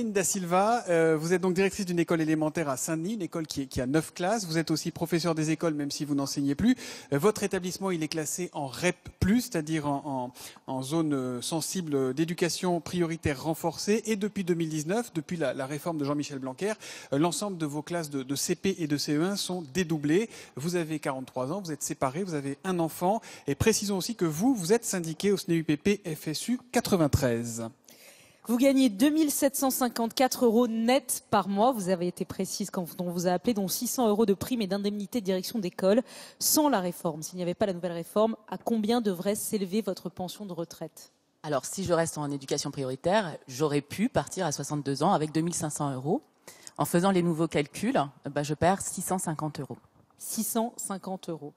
Catherine Da Silva, vous êtes donc directrice d'une école élémentaire à Saint-Denis, une école qui a 9 classes. Vous êtes aussi professeur des écoles, même si vous n'enseignez plus. Votre établissement, il est classé en REP+, c'est-à-dire en zone sensible d'éducation prioritaire renforcée. Et depuis 2019, depuis la réforme de Jean-Michel Blanquer, l'ensemble de vos classes de CP et de CE1 sont dédoublées. Vous avez 43 ans, vous êtes séparés, vous avez un enfant. Et précisons aussi que vous êtes syndiqué au SNEUPP FSU 93. Vous gagnez 2 754 € net par mois. Vous avez été précise quand on vous a appelé, dont 600 € de primes et d'indemnités de direction d'école. Sans la réforme, s'il n'y avait pas la nouvelle réforme, à combien devrait s'élever votre pension de retraite ? Alors, si je reste en éducation prioritaire, j'aurais pu partir à 62 ans avec 2 500 €. En faisant les nouveaux calculs, je perds 650 €. 650 €.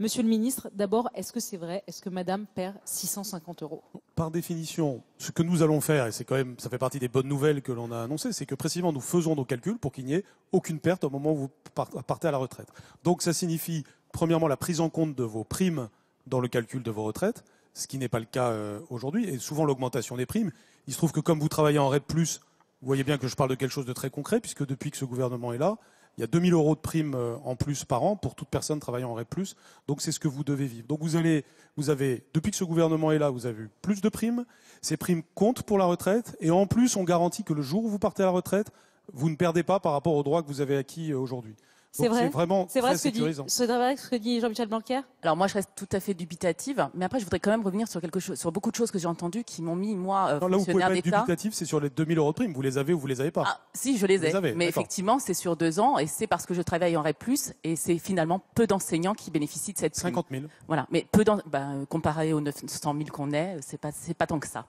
Monsieur le ministre, d'abord, est-ce que c'est vrai ? Est-ce que madame perd 650 €? Par définition, ce que nous allons faire, et c'est quand même, ça fait partie des bonnes nouvelles que l'on a annoncées, c'est que précisément nous faisons nos calculs pour qu'il n'y ait aucune perte au moment où vous partez à la retraite. Donc ça signifie, premièrement, la prise en compte de vos primes dans le calcul de vos retraites, ce qui n'est pas le cas aujourd'hui, et souvent l'augmentation des primes. Il se trouve que comme vous travaillez en REP+, vous voyez bien que je parle de quelque chose de très concret, puisque depuis que ce gouvernement est là, il y a 2 000 € de primes en plus par an pour toute personne travaillant en REP+. Donc c'est ce que vous devez vivre. Donc vous avez, depuis que ce gouvernement est là, vous avez eu plus de primes. Ces primes comptent pour la retraite. Et en plus, on garantit que le jour où vous partez à la retraite, vous ne perdez pas par rapport aux droits que vous avez acquis aujourd'hui. C'est vrai. C'est vraiment très sécurisant. C'est vrai ce que dit Jean-Michel Blanquer ? Alors moi, je reste tout à fait dubitative. Mais après, je voudrais quand même revenir sur sur beaucoup de choses que j'ai entendues qui m'ont mis, moi, non, là, vous pouvez fonctionnaire pas être d'État. dubitatif, c'est sur les 2 000 € de primes. Vous les avez ou vous les avez pas. Ah, si, je les ai. Mais d'accord. effectivement, c'est sur 2 ans. Et c'est parce que je travaille en REP+, et c'est finalement peu d'enseignants qui bénéficient de cette prime. 50 000. Voilà. Mais comparé aux 900 000 qu'on est, c'est pas tant que ça.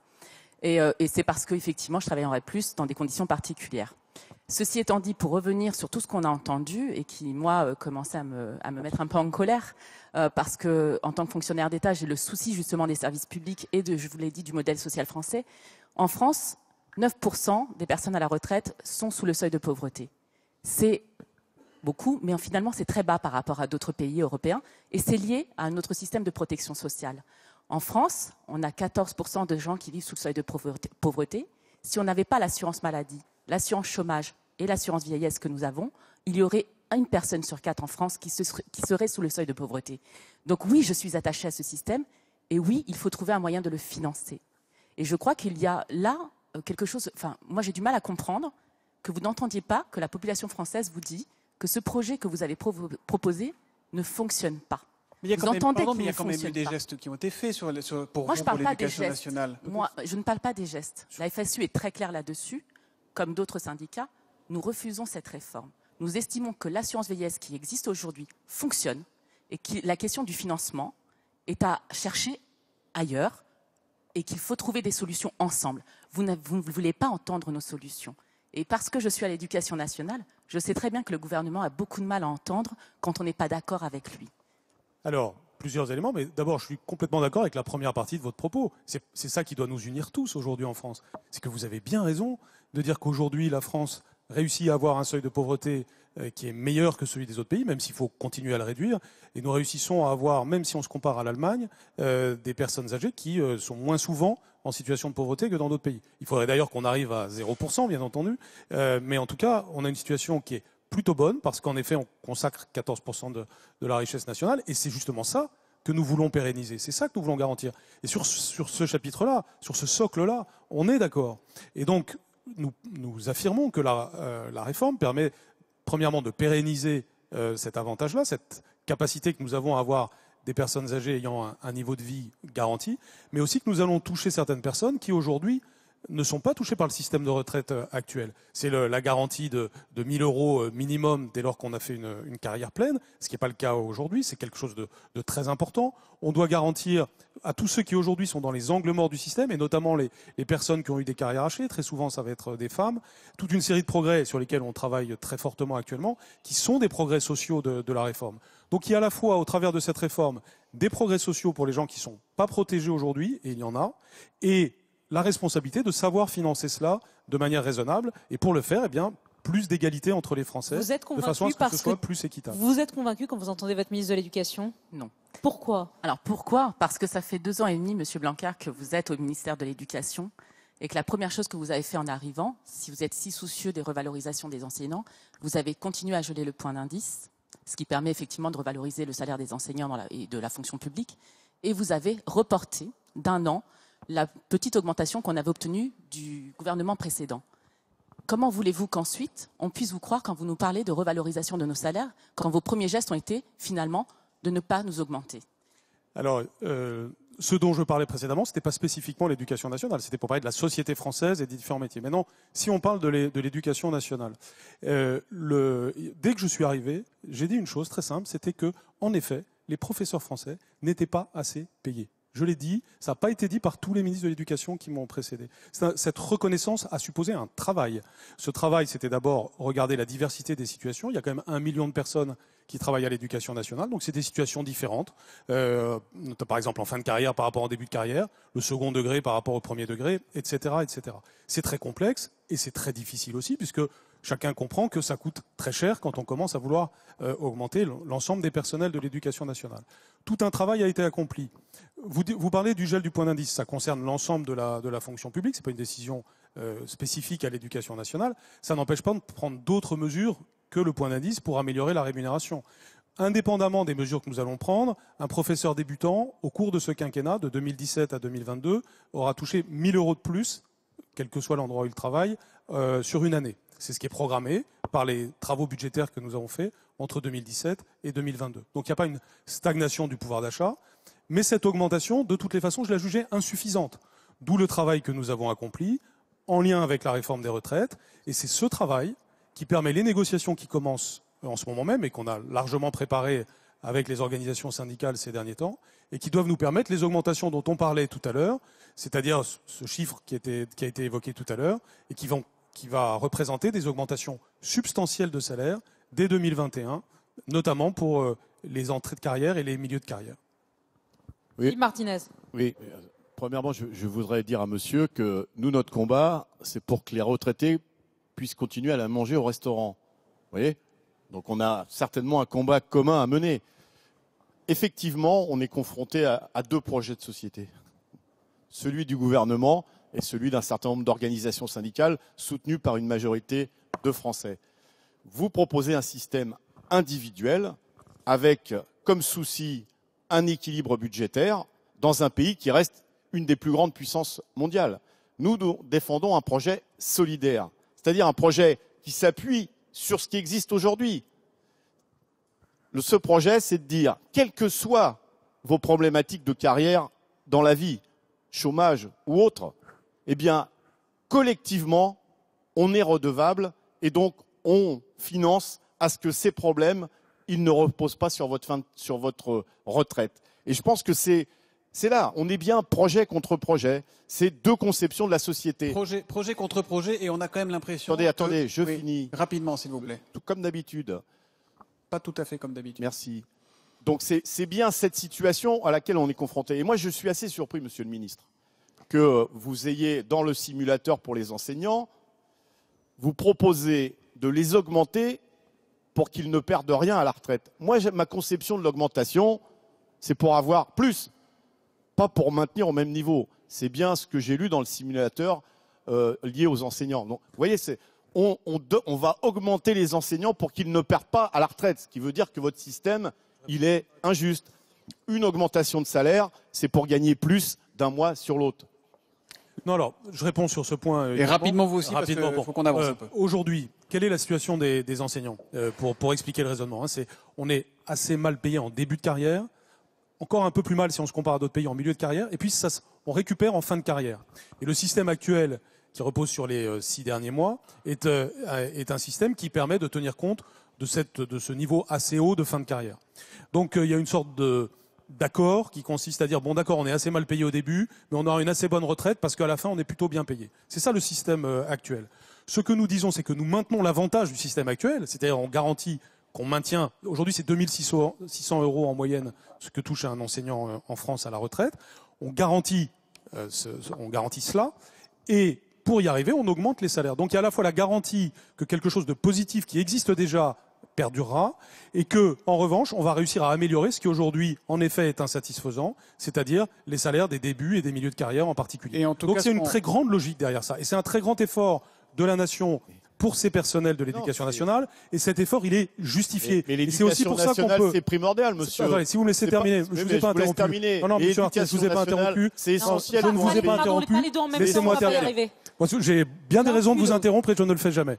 Et c'est parce que effectivement, je travaille en REP+, dans des conditions particulières. Ceci étant dit, pour revenir sur tout ce qu'on a entendu et qui, moi, commençait à me mettre un peu en colère, parce que en tant que fonctionnaire d'État, j'ai le souci justement des services publics et je vous l'ai dit, du modèle social français. En France, 9% des personnes à la retraite sont sous le seuil de pauvreté. C'est beaucoup, mais finalement, c'est très bas par rapport à d'autres pays européens, et c'est lié à notre système de protection sociale. En France, on a 14% de gens qui vivent sous le seuil de pauvreté. Si on n'avait pas l'assurance maladie, l'assurance chômage et l'assurance vieillesse que nous avons, il y aurait une personne sur 4 en France qui serait sous le seuil de pauvreté. Donc oui, je suis attachée à ce système, et oui, il faut trouver un moyen de le financer. Et je crois qu'il y a là quelque chose... Enfin, moi j'ai du mal à comprendre que vous n'entendiez pas que la population française vous dit que ce projet que vous avez proposé ne fonctionne pas. Mais il y a quand même eu des gestes qui ont été faits pour l'éducation nationale. Moi, je ne parle pas des gestes. La FSU est très claire là-dessus. Comme d'autres syndicats, nous refusons cette réforme. Nous estimons que l'assurance vieillesse qui existe aujourd'hui fonctionne et que la question du financement est à chercher ailleurs et qu'il faut trouver des solutions ensemble. Vous ne voulez pas entendre nos solutions. Et parce que je suis à l'Éducation nationale, je sais très bien que le gouvernement a beaucoup de mal à entendre quand on n'est pas d'accord avec lui. Alors, plusieurs éléments, mais d'abord, je suis complètement d'accord avec la première partie de votre propos. C'est ça qui doit nous unir tous aujourd'hui en France. C'est que vous avez bien raison de dire qu'aujourd'hui, la France réussit à avoir un seuil de pauvreté qui est meilleur que celui des autres pays, même s'il faut continuer à le réduire. Et nous réussissons à avoir, même si on se compare à l'Allemagne, des personnes âgées qui sont moins souvent en situation de pauvreté que dans d'autres pays. Il faudrait d'ailleurs qu'on arrive à 0%, bien entendu. Mais en tout cas, on a une situation qui est plutôt bonne, parce qu'en effet, on consacre 14% de la richesse nationale, et c'est justement ça que nous voulons pérenniser. C'est ça que nous voulons garantir. Et sur ce chapitre-là, sur ce socle-là, on est d'accord. Et donc, nous affirmons que la réforme permet, premièrement, de pérenniser cet avantage-là, cette capacité que nous avons à avoir des personnes âgées ayant un niveau de vie garanti, mais aussi que nous allons toucher certaines personnes qui, aujourd'hui, ne sont pas touchés par le système de retraite actuel. C'est la garantie de 1 000 € minimum dès lors qu'on a fait une carrière pleine, ce qui n'est pas le cas aujourd'hui, c'est quelque chose de très important. On doit garantir à tous ceux qui aujourd'hui sont dans les angles morts du système, et notamment les personnes qui ont eu des carrières hachées, très souvent ça va être des femmes, toute une série de progrès sur lesquels on travaille très fortement actuellement, qui sont des progrès sociaux de la réforme. Donc il y a à la fois, au travers de cette réforme, des progrès sociaux pour les gens qui ne sont pas protégés aujourd'hui, et il y en a, et la responsabilité de savoir financer cela de manière raisonnable, et pour le faire, eh bien, plus d'égalité entre les Français, de façon à ce que ce soit plus équitable. Vous êtes convaincu quand vous entendez votre ministre de l'Éducation ? Non. Pourquoi ? Alors pourquoi ? Parce que ça fait 2 ans et demi, Monsieur Blanquer, que vous êtes au ministère de l'Éducation, et que la première chose que vous avez fait en arrivant, si vous êtes si soucieux des revalorisations des enseignants, vous avez continué à geler le point d'indice, ce qui permet effectivement de revaloriser le salaire des enseignants et de la fonction publique, et vous avez reporté d'1 an la petite augmentation qu'on avait obtenue du gouvernement précédent. Comment voulez-vous qu'ensuite on puisse vous croire quand vous nous parlez de revalorisation de nos salaires, quand vos premiers gestes ont été finalement de ne pas nous augmenter? Alors, ce dont je parlais précédemment, ce n'était pas spécifiquement l'éducation nationale, c'était pour parler de la société française et des différents métiers. Maintenant, si on parle de l'éducation nationale, dès que je suis arrivé, j'ai dit une chose très simple, c'était que, en effet, les professeurs français n'étaient pas assez payés. Je l'ai dit, ça n'a pas été dit par tous les ministres de l'Éducation qui m'ont précédé. Cette reconnaissance a supposé un travail. Ce travail, c'était d'abord regarder la diversité des situations. Il y a quand même 1 million de personnes qui travaillent à l'Éducation nationale, donc c'est des situations différentes. Par exemple, en fin de carrière par rapport au début de carrière, le second degré par rapport au premier degré, etc., etc. C'est très complexe et c'est très difficile aussi, puisque chacun comprend que ça coûte très cher quand on commence à vouloir augmenter l'ensemble des personnels de l'Éducation nationale. Tout un travail a été accompli. Vous parlez du gel du point d'indice, ça concerne l'ensemble de la fonction publique, ce n'est pas une décision spécifique à l'Éducation nationale. Ça n'empêche pas de prendre d'autres mesures que le point d'indice pour améliorer la rémunération. Indépendamment des mesures que nous allons prendre, un professeur débutant, au cours de ce quinquennat, de 2017 à 2022, aura touché 1 000 € de plus, quel que soit l'endroit où il travaille, sur une année. C'est ce qui est programmé par les travaux budgétaires que nous avons faits entre 2017 et 2022. Donc il n'y a pas une stagnation du pouvoir d'achat, mais cette augmentation, de toutes les façons, je la jugeais insuffisante. D'où le travail que nous avons accompli en lien avec la réforme des retraites. Et c'est ce travail qui permet les négociations qui commencent en ce moment même et qu'on a largement préparé avec les organisations syndicales ces derniers temps et qui doivent nous permettre les augmentations dont on parlait tout à l'heure, c'est-à-dire ce chiffre qui a été évoqué tout à l'heure et qui va représenter des augmentations substantielles de salaire dès 2021, notamment pour les entrées de carrière et les milieux de carrière. Oui. Martinez. Oui. Premièrement, je voudrais dire à monsieur que nous, notre combat, c'est pour que les retraités puissent continuer à la manger au restaurant. Vous voyez ? Donc on a certainement un combat commun à mener. Effectivement, on est confronté à 2 projets de société. Celui du gouvernement et celui d'un certain nombre d'organisations syndicales soutenues par une majorité de Français. Vous proposez un système individuel avec comme souci un équilibre budgétaire dans un pays qui reste une des plus grandes puissances mondiales. Nous défendons un projet solidaire, c'est-à-dire un projet qui s'appuie sur ce qui existe aujourd'hui. Ce projet, c'est de dire, quelles que soient vos problématiques de carrière dans la vie, chômage ou autre, eh bien, collectivement, on est redevable et donc on finance à ce que ces problèmes, ils ne reposent pas sur votre retraite. Et je pense que c'est là, on est bien projet contre projet, c'est 2 conceptions de la société. Projet contre projet, et on a quand même l'impression... Attendez, je finis. Rapidement, s'il vous plaît. Tout comme d'habitude. Pas tout à fait comme d'habitude. Merci. Donc c'est bien cette situation à laquelle on est confronté. Et moi, je suis assez surpris, monsieur le ministre, que vous ayez, dans le simulateur pour les enseignants, vous proposez de les augmenter pour qu'ils ne perdent rien à la retraite. Moi, ma conception de l'augmentation, c'est pour avoir plus, pas pour maintenir au même niveau. C'est bien ce que j'ai lu dans le simulateur lié aux enseignants. Donc, vous voyez, on va augmenter les enseignants pour qu'ils ne perdent pas à la retraite, ce qui veut dire que votre système, il est injuste. Une augmentation de salaire, c'est pour gagner plus d'un mois sur l'autre. Non, alors, je réponds sur ce point. Et rapidement, vous aussi, parce qu'il faut qu'on avance un peu. Aujourd'hui, quelle est la situation des enseignants pour expliquer le raisonnement, hein, on est assez mal payé en début de carrière, encore un peu plus mal si on se compare à d'autres pays en milieu de carrière, et puis on récupère en fin de carrière. Et le système actuel, qui repose sur les 6 derniers mois, est un système qui permet de tenir compte de ce niveau assez haut de fin de carrière. Donc il y a une sorte d'accord qui consiste à dire, bon d'accord, on est assez mal payé au début, mais on aura une assez bonne retraite parce qu'à la fin, on est plutôt bien payé. C'est ça le système actuel. Ce que nous disons, c'est que nous maintenons l'avantage du système actuel, c'est-à-dire on garantit qu'on maintient, aujourd'hui c'est 2 600 € en moyenne, ce que touche un enseignant en France à la retraite. On garantit cela, et pour y arriver, on augmente les salaires. Donc il y a à la fois la garantie que quelque chose de positif qui existe déjà perdurera, et que, en revanche, on va réussir à améliorer ce qui aujourd'hui, en effet, est insatisfaisant, c'est-à-dire les salaires des débuts et des milieux de carrière en particulier. Et en tout Donc cas, c'est une très grande logique derrière ça, et c'est un très grand effort de la nation pour ces personnels de l'éducation nationale, et cet effort, il est justifié. Mais et c'est aussi l'éducation pour ça qu'on nationale, peut... c'est primordial, monsieur. Attendez, si vous me laissez terminer, je vous ai pas interrompu. Terminer. Non, monsieur Martin, je vous ai pas interrompu. C'est essentiel. je ne vous ai pas interrompu. Laissez-moi terminer. J'ai bien des raisons de vous interrompre et je ne le fais jamais.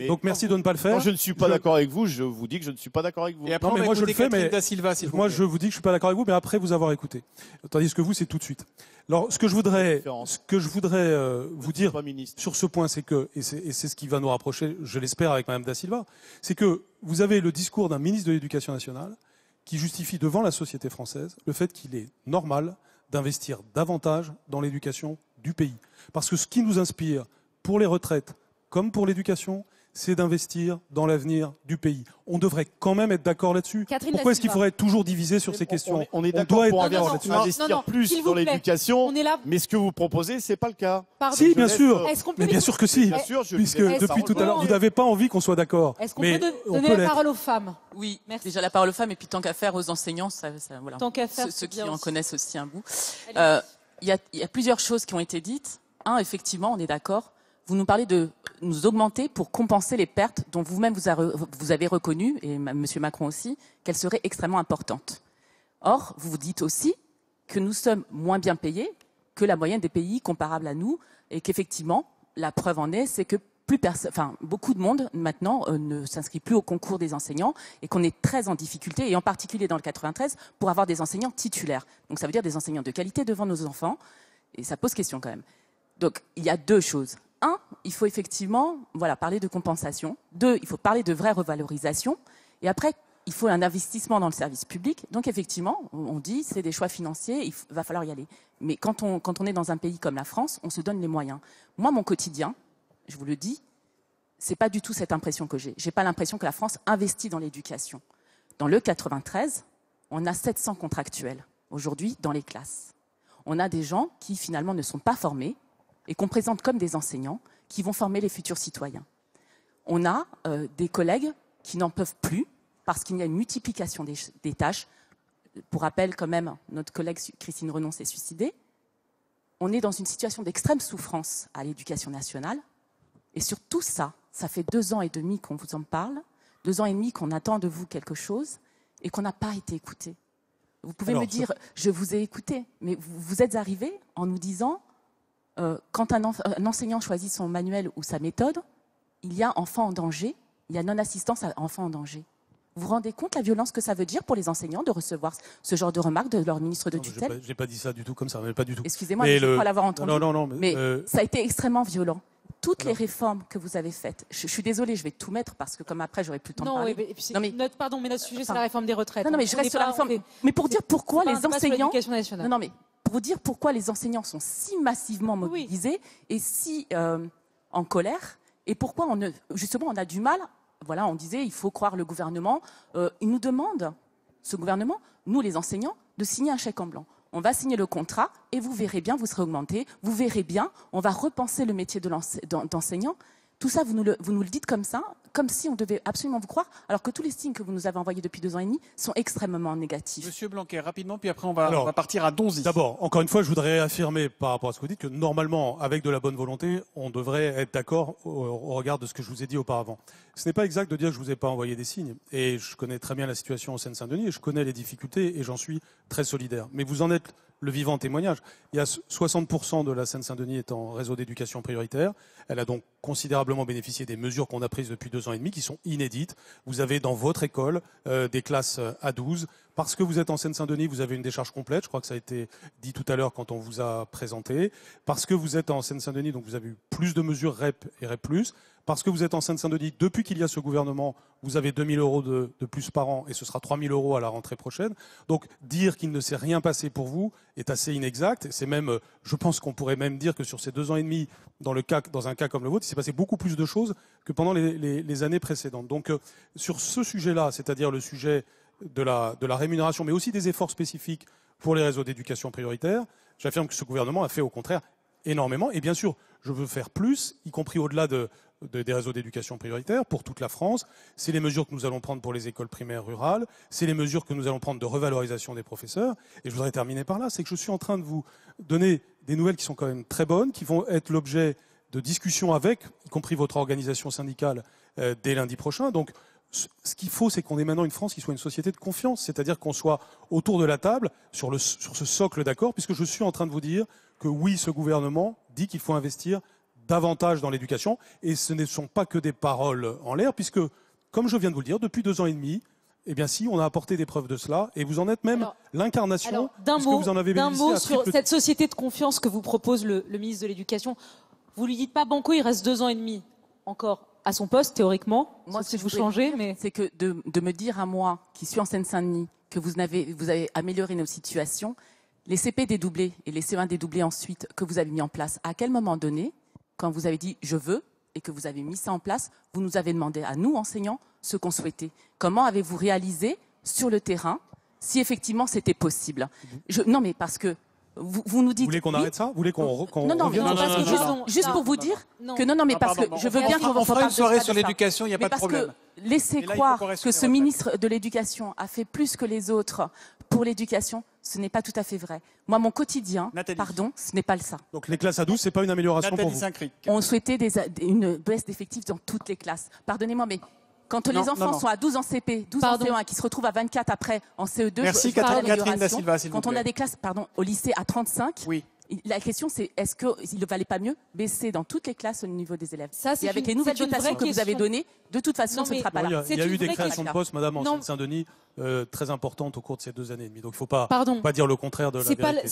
Donc merci de ne pas le faire. Quand je ne suis pas d'accord avec vous, je vous dis que je ne suis pas d'accord avec vous. Et après, Non, mais on va moi je le écouter fais, Catherine mais Da Silva, s'il vous moi plaît. je vous dis que je suis pas d'accord avec vous, mais après vous avoir écouté. Tandis que vous, c'est tout de suite. Alors ce que je voudrais vous dire Pas ministre. sur ce point, c'est que, et c'est ce qui va nous rapprocher, je l'espère, avec Madame Da Silva, c'est que vous avez le discours d'un ministre de l'Éducation nationale qui justifie devant la société française le fait qu'il est normal d'investir davantage dans l'éducation du pays. Parce que ce qui nous inspire pour les retraites comme pour l'éducation, c'est d'investir dans l'avenir du pays. On devrait quand même être d'accord là-dessus. Catherine Pourquoi est-ce qu'il Da faudrait être toujours diviser sur ces questions? On est doit d'accord être pour d'accord non, là-dessus. non, investir plus s'il vous dans plaît. l'éducation, On est là. mais ce que vous proposez, c'est pas le cas. Pardon. Si, Je bien laisse, sûr. Est-ce qu'on peut Mais bien sûr que si. Bien sûr, je Puisque laisse depuis la tout à l'heure, parole. vous n'avez pas envie qu'on soit d'accord. Est-ce qu'on Mais peut on donner peut la l'être. parole aux femmes? Oui, Merci. déjà la parole aux femmes et puis tant qu'à faire aux enseignants, voilà. Tant qu'à faire, Ceux c'est qui bien en aussi. connaissent aussi un bout. Allez. Il y a plusieurs choses qui ont été dites. Un, effectivement, on est d'accord. Vous nous parlez de nous augmenter pour compenser les pertes dont vous-même vous avez reconnu, et M. Macron aussi, qu'elles seraient extrêmement importantes. Or, vous vous dites aussi que nous sommes moins bien payés que la moyenne des pays comparables à nous, et qu'effectivement, la preuve en est, c'est que beaucoup de monde maintenant ne s'inscrit plus au concours des enseignants et qu'on est très en difficulté, et en particulier dans le 93, pour avoir des enseignants titulaires. Donc ça veut dire des enseignants de qualité devant nos enfants, et ça pose question quand même. Donc il y a deux choses. Un, il faut effectivement parler de compensation. Deux, il faut parler de vraie revalorisation. Et après, il faut un investissement dans le service public. Donc effectivement, on dit c'est des choix financiers, il va falloir y aller. Mais quand on est dans un pays comme la France, on se donne les moyens. Moi, mon quotidien, je vous le dis, c'est pas du tout cette impression que j'ai. J'ai pas l'impression que la France investit dans l'éducation. Dans le 93, on a 700 contractuels aujourd'hui dans les classes. On a des gens qui finalement ne sont pas formés et qu'on présente comme des enseignants qui vont former les futurs citoyens. On a des collègues qui n'en peuvent plus parce qu'il y a une multiplication des tâches. Pour rappel, quand même, notre collègue Christine Renon s'est suicidée. On est dans une situation d'extrême souffrance à l'éducation nationale. Et sur tout ça, ça fait 2 ans et demi qu'on vous en parle, 2 ans et demi qu'on attend de vous quelque chose et qu'on n'a pas été écouté. Vous pouvez me dire, je vous ai écouté, mais vous êtes arrivé en nous disant... quand un enseignant choisit son manuel ou sa méthode, il y a enfant en danger, il y a non-assistance à enfant en danger. Vous vous rendez compte la violence que ça veut dire pour les enseignants de recevoir ce genre de remarques de leur ministre de tutelle? Je n'ai pas dit ça du tout comme ça, mais pas du tout. Excusez-moi, je crois l'avoir entendu. Non, mais ça a été extrêmement violent. Toutes les réformes que vous avez faites, je suis désolée, je vais tout mettre parce que comme après, j'aurai plus le temps de parler. Oui, mais notre sujet, c'est la réforme des retraites. Non, mais je reste sur la réforme. Mais pour dire pourquoi les enseignants... Non, mais pour vous dire pourquoi les enseignants sont si massivement mobilisés et si en colère, et pourquoi justement on a du mal. Voilà, on disait il faut croire le gouvernement. Il nous demande, ce gouvernement, nous les enseignants, de signer un chèque en blanc. On va signer le contrat et vous verrez bien, vous serez augmenté. Vous verrez bien, on va repenser le métier d'enseignant. Tout ça, vous nous le dites comme ça, comme si on devait absolument vous croire, alors que tous les signes que vous nous avez envoyés depuis 2 ans et demi sont extrêmement négatifs. Monsieur Blanquer, rapidement, puis après on va partir à Donzy. D'abord, encore une fois, je voudrais affirmer par rapport à ce que vous dites que normalement, avec de la bonne volonté, on devrait être d'accord au regard de ce que je vous ai dit auparavant. Ce n'est pas exact de dire que je ne vous ai pas envoyé des signes. Et je connais très bien la situation en Seine-Saint-Denis et je connais les difficultés et j'en suis très solidaire. Mais vous en êtes le vivant témoignage. Il y a 60% de la Seine-Saint-Denis est en réseau d'éducation prioritaire. Elle a donc considérablement bénéficié des mesures qu'on a prises depuis 2 ans et demi, qui sont inédites. Vous avez dans votre école des classes à 12. Parce que vous êtes en Seine-Saint-Denis, vous avez une décharge complète. Je crois que ça a été dit tout à l'heure quand on vous a présenté. Parce que vous êtes en Seine-Saint-Denis, donc vous avez eu plus de mesures REP et REP+. Parce que vous êtes en Seine-Saint-Denis, depuis qu'il y a ce gouvernement, vous avez 2 000 € de plus par an et ce sera 3 000 € à la rentrée prochaine. Donc dire qu'il ne s'est rien passé pour vous est assez inexact. C'est même, je pense qu'on pourrait même dire que sur ces 2 ans et demi, dans un cas comme le vôtre, il s'est passé beaucoup plus de choses que pendant les années précédentes. Donc sur ce sujet-là, c'est-à-dire le sujet de la rémunération, mais aussi des efforts spécifiques pour les réseaux d'éducation prioritaire, j'affirme que ce gouvernement a fait au contraire énormément. Et bien sûr, je veux faire plus, y compris au-delà de des réseaux d'éducation prioritaire pour toute la France. C'est les mesures que nous allons prendre pour les écoles primaires rurales. C'est les mesures que nous allons prendre de revalorisation des professeurs. Et je voudrais terminer par là, c'est que je suis en train de vous donner des nouvelles qui sont quand même très bonnes, qui vont être l'objet de discussions avec, y compris votre organisation syndicale, dès lundi prochain. Donc, ce qu'il faut, c'est qu'on ait maintenant une France qui soit une société de confiance, c'est-à-dire qu'on soit autour de la table sur ce socle d'accord, puisque je suis en train de vous dire que oui, ce gouvernement dit qu'il faut investir davantage dans l'éducation, et ce ne sont pas que des paroles en l'air, puisque, comme je viens de vous le dire, depuis 2 ans et demi, eh bien si, on a apporté des preuves de cela, et vous en êtes même l'incarnation, puisque vous en avez bénéficié. D'un mot sur cette société de confiance que vous propose le ministre de l'Éducation. Vous lui dites pas, Banco, il reste 2 ans et demi encore à son poste, théoriquement. Moi, si vous changez, mais c'est que de me dire à moi, qui suis en Seine-Saint-Denis, que vous avez amélioré nos situations, les CP dédoublés et les CE1 dédoublés ensuite, que vous avez mis en place, à quel moment donné, quand vous avez dit « je veux » et que vous avez mis ça en place, vous nous avez demandé à nous, enseignants, ce qu'on souhaitait. Comment avez-vous réalisé sur le terrain si effectivement c'était possible? Non, mais parce que vous nous dites... Vous voulez qu'on arrête ça? Vous voulez qu'on Non, mais parce que juste pour vous dire que non, mais parce que je veux bien qu'on on fera une soirée sur l'éducation, il n'y a pas de problème. Que laisser croire que ce ministre de l'Éducation a fait plus que les autres pour l'éducation, ce n'est pas tout à fait vrai. Moi, mon quotidien, ce n'est pas ça. Donc les classes à 12, c'est pas une amélioration pour vous? On souhaitait une baisse d'effectifs dans toutes les classes. Pardonnez-moi, mais quand les enfants sont à 12 en CP, 12 en CE1, qui se retrouvent à 24 après en CE2, merci Catherine Da Silva, s'il vous plaît. Quand on a des classes au lycée à 35, oui. La question, c'est est-ce qu'il ne valait pas mieux baisser dans toutes les classes au niveau des élèves? Ça, et avec les nouvelles dotations que vous avez données, de toute façon, ce ne sera pas là. Il y a eu des créations de postes, madame, en Seine-Saint-Denis, très importantes au cours de ces 2 années et demie. Donc il ne faut pas dire le contraire de la vérité.